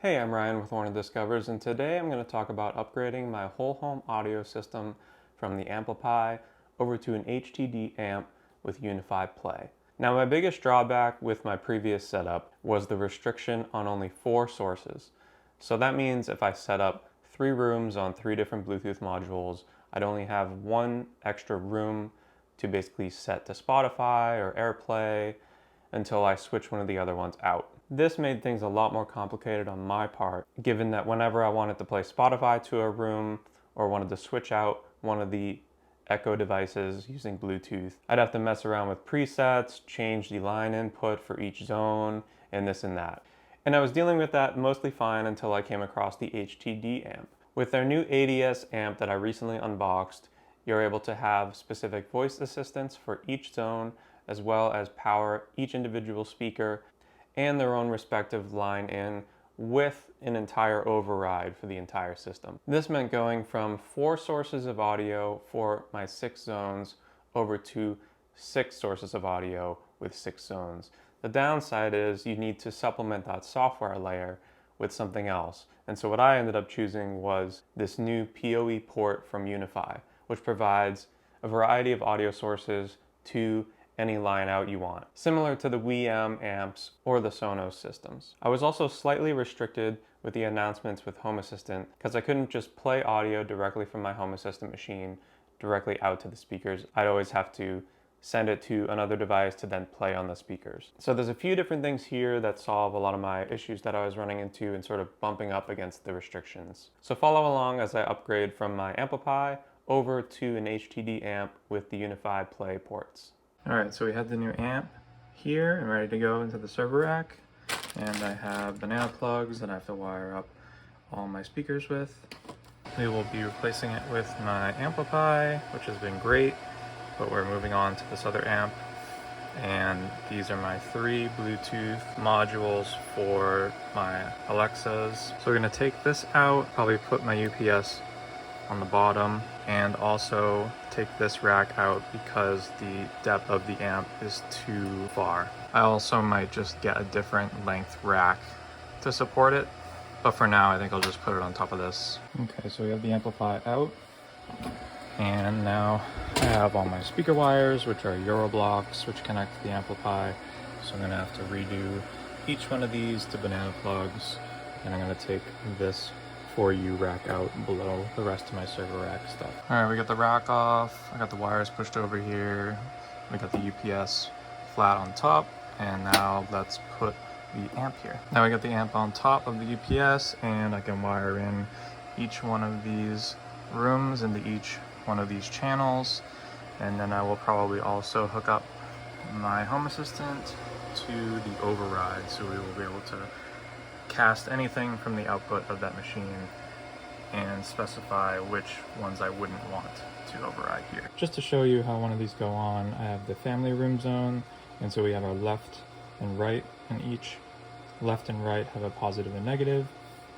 Hey, I'm Ryan with Warner Discovers, and today I'm going to talk about upgrading my whole home audio system from the AmpliPi over to an HTD amp with UniFi Play. Now, my biggest drawback with my previous setup was the restriction on only 4 sources. So that means if I set up 3 rooms on 3 different Bluetooth modules, I'd only have 1 extra room to basically set to Spotify or AirPlay until I switch one of the other ones out. This made things a lot more complicated on my part, given that whenever I wanted to play Spotify to a room or wanted to switch out one of the Echo devices using Bluetooth, I'd have to mess around with presets, change the line input for each zone, and this and that. And I was dealing with that mostly fine until I came across the HTD amp. With their new ADS amp that I recently unboxed, you're able to have specific voice assistants for each zone, as well as power each individual speaker and their own respective line in with an entire override for the entire system. This meant going from 4 sources of audio for my 6 zones over to 6 sources of audio with 6 zones. The downside is you need to supplement that software layer with something else. And so what I ended up choosing was this new PoE port from UniFi, which provides a variety of audio sources to any line out you want, similar to the WM amps or the Sonos systems. I was also slightly restricted with the announcements with Home Assistant because I couldn't just play audio directly from my Home Assistant machine directly out to the speakers. I'd always have to send it to another device to then play on the speakers. So there's a few different things here that solve a lot of my issues that I was running into and sort of bumping up against the restrictions. So follow along as I upgrade from my AmpliPi over to an HTD amp with the UniFi Play ports. Alright, so we have the new amp here and ready to go into the server rack. And I have banana plugs that I have to wire up all my speakers with. We will be replacing it with my AmpliPi, which has been great, but we're moving on to this other amp. And these are my 3 Bluetooth modules for my Alexas. So we're going to take this out, probably put my UPS on the bottom, and also take this rack out because the depth of the amp is too far. I also might just get a different length rack to support it, but for now I think I'll just put it on top of this. Okay, so we have the AmpliPi out, and now I have all my speaker wires, which are Euro blocks, which connect to the AmpliPi. So I'm gonna have to redo each one of these to banana plugs, and I'm gonna take this 4U rack out below the rest of my server rack stuff. All right, we got the rack off. I got the wires pushed over here. We got the UPS flat on top, and now let's put the amp here. Now we got the amp on top of the UPS, and I can wire in each one of these rooms into each one of these channels, and then I will probably also hook up my Home Assistant to the override, so we will be able to cast anything from the output of that machine and specify which ones I wouldn't want to override here. Just to show you how one of these go on, I have the family room zone, and so we have our left and right, and each left and right have a positive and negative,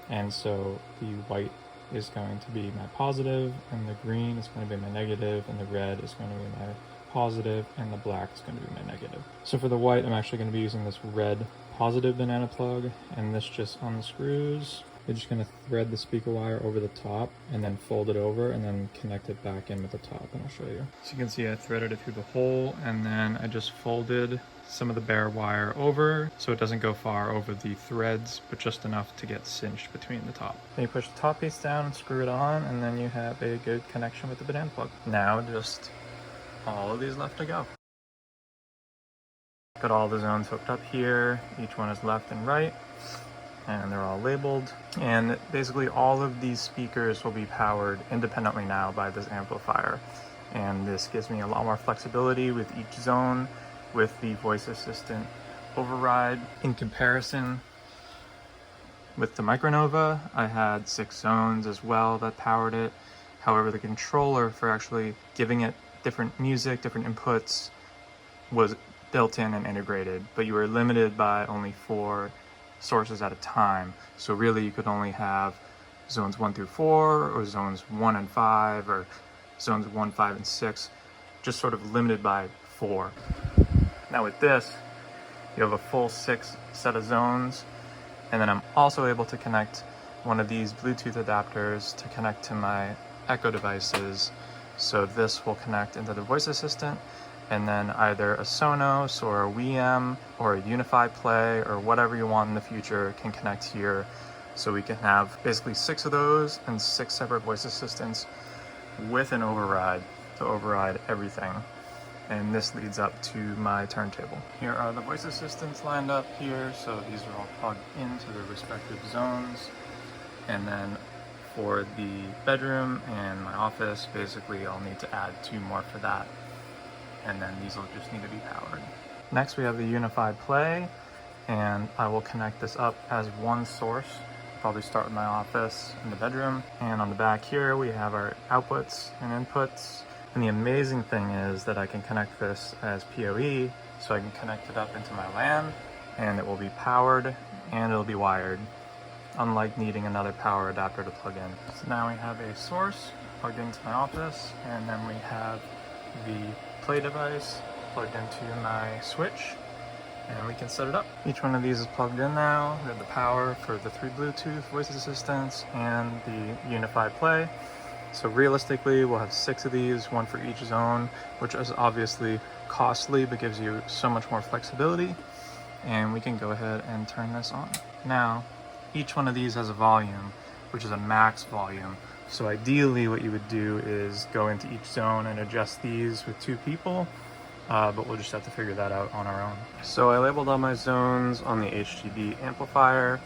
and so the white is going to be my positive, and the green is going to be my negative, and the red is going to be my positive, and the black is going to be my negative. So for the white, I'm actually going to be using this red positive banana plug, and this just unscrews. You're just going to thread the speaker wire over the top and then fold it over and then connect it back in with the top, and I'll show you. So you can see I threaded it through the hole, and then I just folded some of the bare wire over so it doesn't go far over the threads, but just enough to get cinched between the top. Then you push the top piece down and screw it on, and then you have a good connection with the banana plug. Now just all of these left to go. Got all the zones hooked up here. Each one is left and right, and they're all labeled. And basically all of these speakers will be powered independently now by this amplifier. And this gives me a lot more flexibility with each zone with the voice assistant override. In comparison with the Micronova, I had 6 zones as well that powered it. However, the controller for actually giving it different music, different inputs was built in and integrated, but you were limited by only 4 sources at a time. So really you could only have zones 1 through 4, or zones 1 and 5, or zones 1, 5, and 6, just sort of limited by 4. Now with this, you have a full 6 set of zones, And then I'm also able to connect one of these Bluetooth adapters to connect to my Echo devices. So this will connect into the voice assistant, and then either a Sonos or a WeM or a UniFi Play or whatever you want in the future can connect here. So we can have basically 6 of those and 6 separate voice assistants with an override to override everything. And this leads up to my turntable. Here are the voice assistants lined up here, so these are all plugged into their respective zones. And then for the bedroom and my office, basically I'll need to add 2 more for that. And then these will just need to be powered. Next we have the UniFi Play, and I will connect this up as one source. Probably start with my office and the bedroom. And on the back here we have our outputs and inputs. And the amazing thing is that I can connect this as PoE, so I can connect it up into my LAN, and it will be powered and it'll be wired, unlike needing another power adapter to plug in. So now we have a source plugged into my office, and then we have the Play device plugged into my switch, and we can set it up. Each one of these is plugged in now. We have the power for the 3 Bluetooth voice assistants and the UniFi Play. So realistically, we'll have 6 of these, 1 for each zone, which is obviously costly, but gives you so much more flexibility. And we can go ahead and turn this on. Now, each one of these has a volume, which is a max volume. So ideally what you would do is go into each zone and adjust these with 2 people, but we'll just have to figure that out on our own. So I labeled all my zones on the HTD amplifier.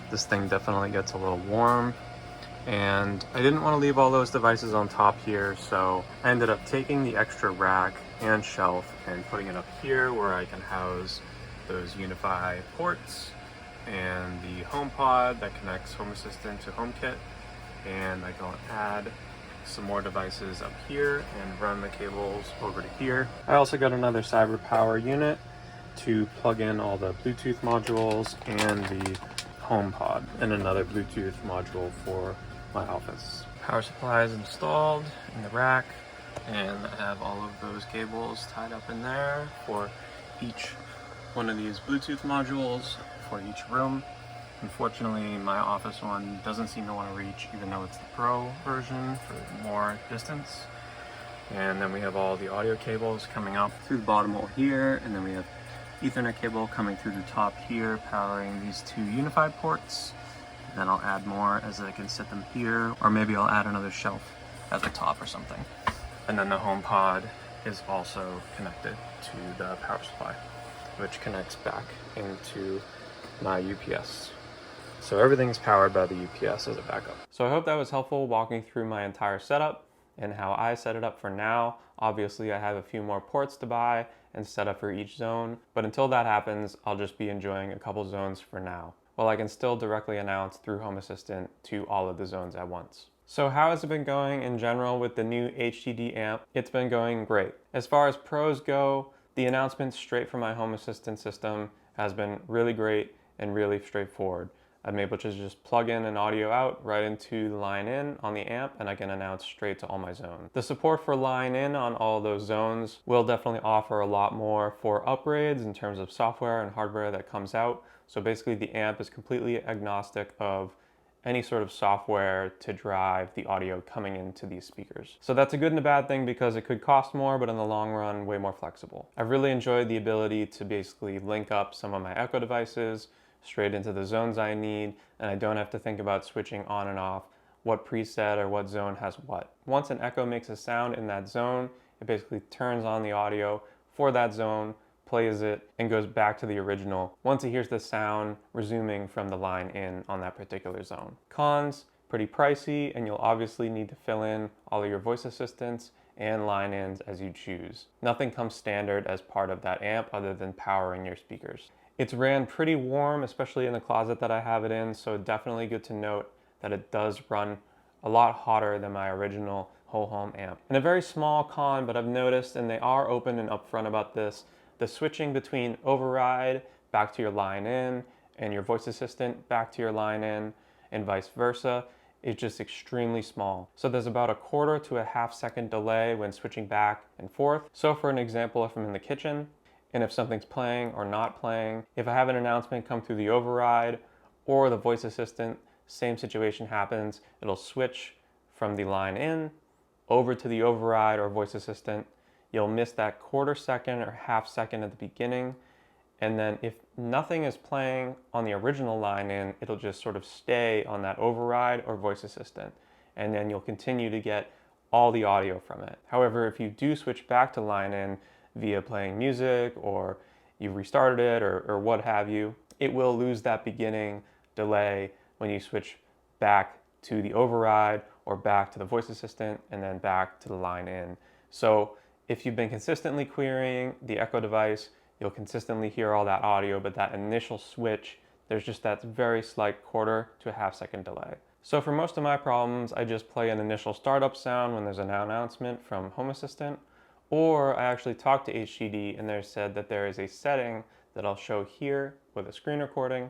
This thing definitely gets a little warm. And I didn't want to leave all those devices on top here, so I ended up taking the extra rack and shelf and putting it up here where I can house those UniFi ports and the HomePod that connects Home Assistant to HomeKit. And I can add some more devices up here and run the cables over to here. I also got another CyberPower unit to plug in all the Bluetooth modules and the HomePod, and another Bluetooth module for my office. Power supply is installed in the rack, and I have all of those cables tied up in there for each one of these Bluetooth modules for each room. Unfortunately, my office one doesn't seem to want to reach, even though it's the Pro version for more distance. And then we have all the audio cables coming up through the bottom hole here, and then we have Ethernet cable coming through the top here, powering these 2 UniFi ports. Then I'll add more as I can set them here, or maybe I'll add another shelf at the top or something. And then the HomePod is also connected to the power supply, which connects back into my UPS. So everything's powered by the UPS as a backup. So I hope that was helpful walking through my entire setup and how I set it up for now. Obviously I have a few more ports to buy and set up for each zone, but until that happens, I'll just be enjoying a couple zones for now, while I can still directly announce through Home Assistant to all of the zones at once. So how has it been going in general with the new HTD amp? It's been going great. As far as pros go, the announcement straight from my Home Assistant system has been really great and really straightforward. I'm able to just plug in an audio out right into the line in on the amp, and I can announce straight to all my zones. The support for line in on all those zones will definitely offer a lot more for upgrades in terms of software and hardware that comes out. So basically the amp is completely agnostic of any sort of software to drive the audio coming into these speakers. So that's a good and a bad thing, because it could cost more, but in the long run, way more flexible. I've really enjoyed the ability to basically link up some of my Echo devices straight into the zones I need, and I don't have to think about switching on and off what preset or what zone has what. Once an Echo makes a sound in that zone, it basically turns on the audio for that zone, plays it, and goes back to the original once it hears the sound resuming from the line in on that particular zone. Cons, pretty pricey, and you'll obviously need to fill in all of your voice assistants and line ins as you choose. Nothing comes standard as part of that amp other than powering your speakers. It's ran pretty warm, especially in the closet that I have it in, so definitely good to note that it does run a lot hotter than my original whole home amp. And a very small con, but I've noticed, and they are open and upfront about this, the switching between override back to your line in and your voice assistant back to your line in and vice versa is just extremely small. So there's about a 1/4 to a 1/2 second delay when switching back and forth. So for an example, if I'm in the kitchen and if something's playing or not playing, if I have an announcement come through the override or the voice assistant, same situation happens. It'll switch from the line in over to the override or voice assistant. You'll miss that quarter second or half second at the beginning. And then if nothing is playing on the original line in, it'll just sort of stay on that override or voice assistant. And then you'll continue to get all the audio from it. However, if you do switch back to line in via playing music or you restarted it or what have you, it will lose that beginning delay when you switch back to the override or back to the voice assistant and then back to the line in. So if you've been consistently querying the Echo device, you'll consistently hear all that audio, but that initial switch, there's just that very slight quarter to a half second delay. So for most of my problems, I just play an initial startup sound when there's an announcement from Home Assistant, or I actually talked to HTD and they said that there is a setting that I'll show here with a screen recording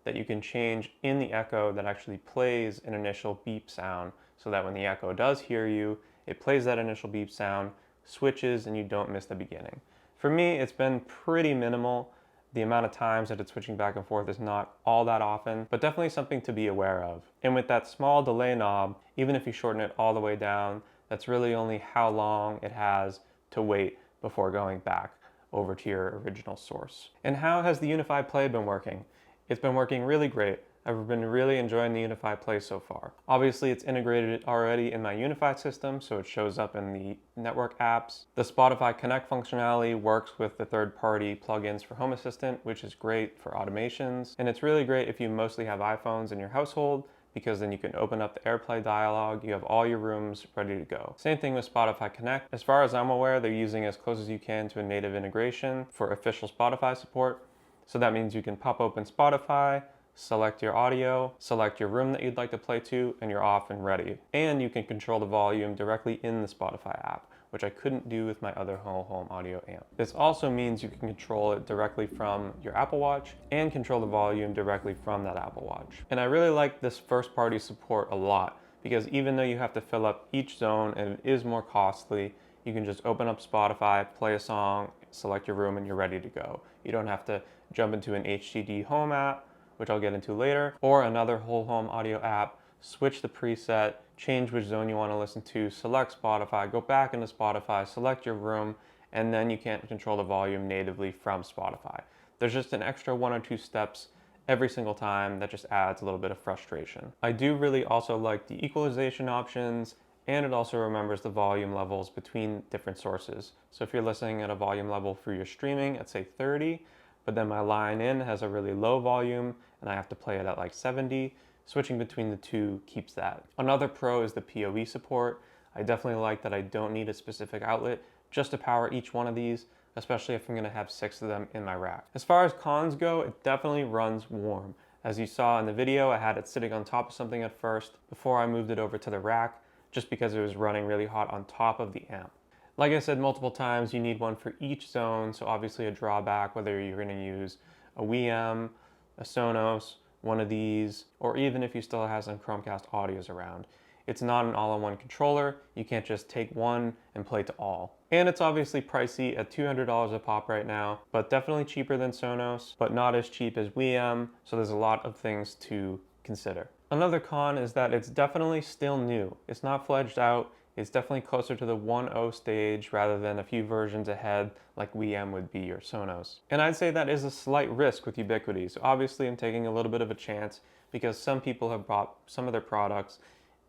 that you can change in the Echo that actually plays an initial beep sound so that when the Echo does hear you, it plays that initial beep sound, switches, and you don't miss the beginning. For me, it's been pretty minimal. The amount of times that it's switching back and forth is not all that often, but definitely something to be aware of. And with that small delay knob, even if you shorten it all the way down, that's really only how long it has to wait before going back over to your original source. And how has the UniFi Play been working? It's been working really great. I've been really enjoying the UniFi Play so far. Obviously, it's integrated already in my UniFi system, so it shows up in the network apps. The Spotify Connect functionality works with the third-party plugins for Home Assistant, which is great for automations. And it's really great if you mostly have iPhones in your household, because then you can open up the AirPlay dialog, you have all your rooms ready to go. Same thing with Spotify Connect. As far as I'm aware, they're using as close as you can to a native integration for official Spotify support. So that means you can pop open Spotify, select your audio, select your room that you'd like to play to, and you're off and ready. And you can control the volume directly in the Spotify app, which I couldn't do with my other whole home audio amp. This also means you can control it directly from your Apple Watch and control the volume directly from that Apple Watch. And I really like this first party support a lot because even though you have to fill up each zone and it is more costly, you can just open up Spotify, play a song, select your room, and you're ready to go. You don't have to jump into an HTD Home app, which I'll get into later, or another whole home audio app, switch the preset, change which zone you want to listen to, select Spotify, go back into Spotify, select your room, and then you can't control the volume natively from Spotify. There's just an extra 1 or 2 steps every single time that just adds a little bit of frustration. I do really also like the equalization options, and it also remembers the volume levels between different sources. So if you're listening at a volume level for your streaming at say 30, but then my line in has a really low volume and I have to play it at like 70, switching between the two keeps that. Another pro is the PoE support. I definitely like that I don't need a specific outlet just to power each one of these, especially if I'm gonna have 6 of them in my rack. As far as cons go, it definitely runs warm. As you saw in the video, I had it sitting on top of something at first before I moved it over to the rack, just because it was running really hot on top of the amp. Like I said multiple times, you need one for each zone, so obviously a drawback, whether you're gonna use a WEM, a Sonos, one of these, or even if you still have some Chromecast audios around. It's not an all-in-one controller. You can't just take one and play to all. And it's obviously pricey at $200 a pop right now, but definitely cheaper than Sonos, but not as cheap as WEM, so there's a lot of things to consider. Another con is that it's definitely still new. It's not fledged out. It's definitely closer to the 1.0 stage rather than a few versions ahead like WEM would be or Sonos. And I'd say that is a slight risk with Ubiquiti. So obviously I'm taking a little bit of a chance because some people have bought some of their products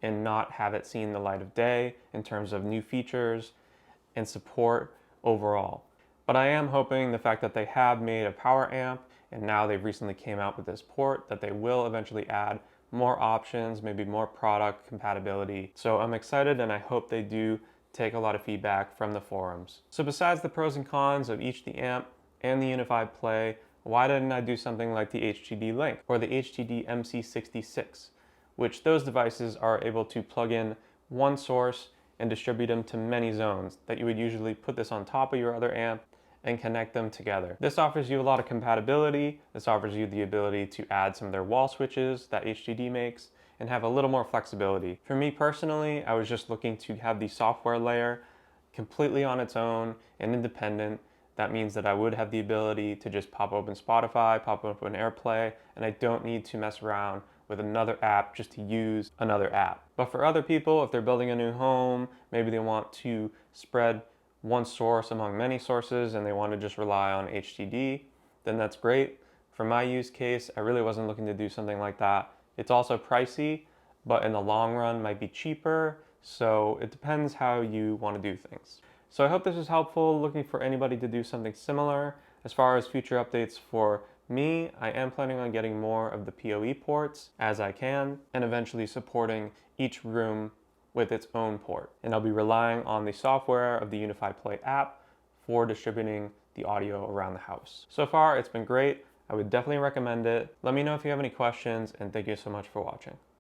and not have it seen the light of day in terms of new features and support overall. But I am hoping the fact that they have made a power amp and now they've recently came out with this port that they will eventually add more options, maybe more product compatibility. So I'm excited and I hope they do take a lot of feedback from the forums. So besides the pros and cons of each the amp and the UniFi Play, why didn't I do something like the HTD Lync or the HTD MC66, which those devices are able to plug in one source and distribute them to many zones that you would usually put this on top of your other amp and connect them together. This offers you a lot of compatibility. This offers you the ability to add some of their wall switches that HTD makes and have a little more flexibility. For me personally, I was just looking to have the software layer completely on its own and independent that means that I would have the ability to just pop open Spotify, pop open AirPlay, and I don't need to mess around with another app just to use another app. But for other people, if they're building a new home, maybe they want to spread one source among many sources and they want to just rely on HTD, then that's great. For my use case, I really wasn't looking to do something like that. It's also pricey, but in the long run might be cheaper, so it depends how you want to do things. So I hope this was helpful, looking for anybody to do something similar. As far as future updates for me, I am planning on getting more of the PoE ports as I can, and eventually supporting each room with its own port. And I'll be relying on the software of the UniFi Play app for distributing the audio around the house. So far, it's been great. I would definitely recommend it. Let me know if you have any questions, and thank you so much for watching.